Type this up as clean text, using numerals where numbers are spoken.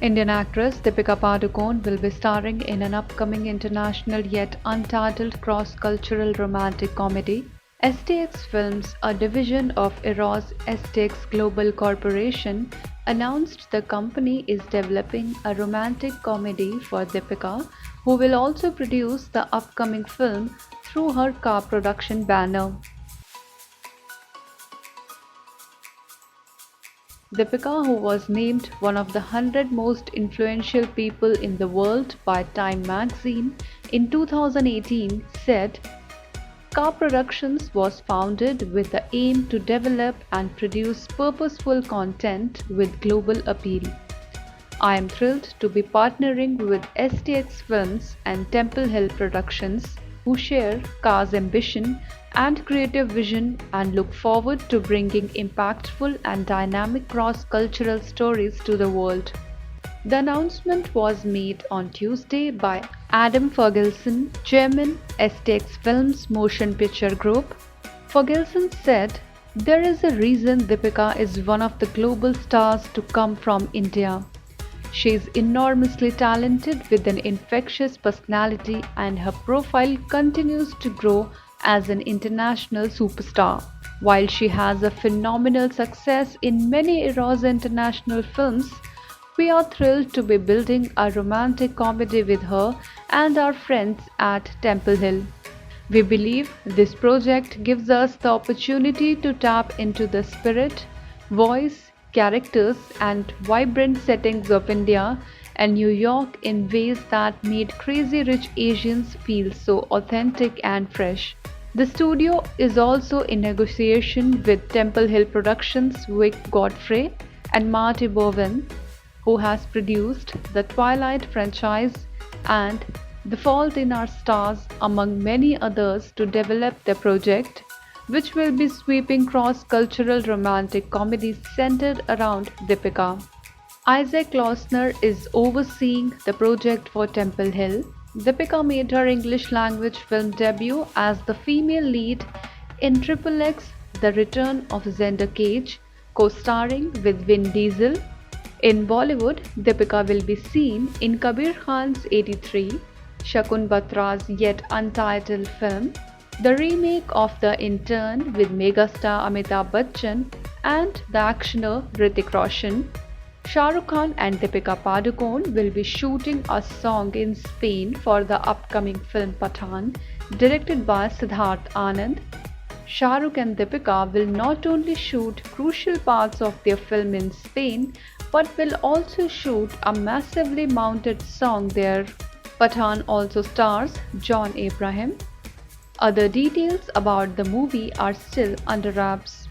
Indian actress Deepika Padukone will be starring in an upcoming international yet untitled cross-cultural romantic comedy. STX Films, a division of Eros STX Global Corporation, announced the company is developing a romantic comedy for Deepika, who will also produce the upcoming film through her car production banner. Deepika, who was named one of the 100 most influential people in the world by Time magazine in 2018, said, Car Productions was founded with the aim to develop and produce purposeful content with global appeal. I am thrilled to be partnering with STX Films and Temple Hill Productions, who share Car's ambition and creative vision, and look forward to bringing impactful and dynamic cross-cultural stories to the world. The announcement was made on Tuesday by Adam Ferguson, Chairman, STX Films Motion Picture Group. Ferguson said, There is a reason Deepika is one of the global stars to come from India. She is enormously talented with an infectious personality, and her profile continues to grow as an international superstar. While she has a phenomenal success in many Eros international films, we are thrilled to be building a romantic comedy with her and our friends at Temple Hill. We believe this project gives us the opportunity to tap into the spirit, voice, characters, and vibrant settings of India and New York in ways that made Crazy Rich Asians feel so authentic and fresh. The studio is also in negotiation with Temple Hill Productions' Vic Godfrey and Marty Bowen, who has produced the Twilight franchise and The Fault in Our Stars, among many others, to develop the project, which will be sweeping cross-cultural romantic comedies centered around Deepika. Isaac Klausner is overseeing the project for Temple Hill. Deepika made her English language film debut as the female lead in XXX The Return of Xander Cage, co-starring with Vin Diesel. In Bollywood, Deepika will be seen in Kabir Khan's 83, Shakun Batra's yet untitled film, the remake of The Intern with megastar Amitabh Bachchan and the actioner Hrithik Roshan. Shah Rukh Khan and Deepika Padukone will be shooting a song in Spain for the upcoming film Pathaan, directed by Siddharth Anand. Shah Rukh and Deepika will not only shoot crucial parts of their film in Spain, but will also shoot a massively mounted song there. Pathaan also stars John Abraham. Other details about the movie are still under wraps.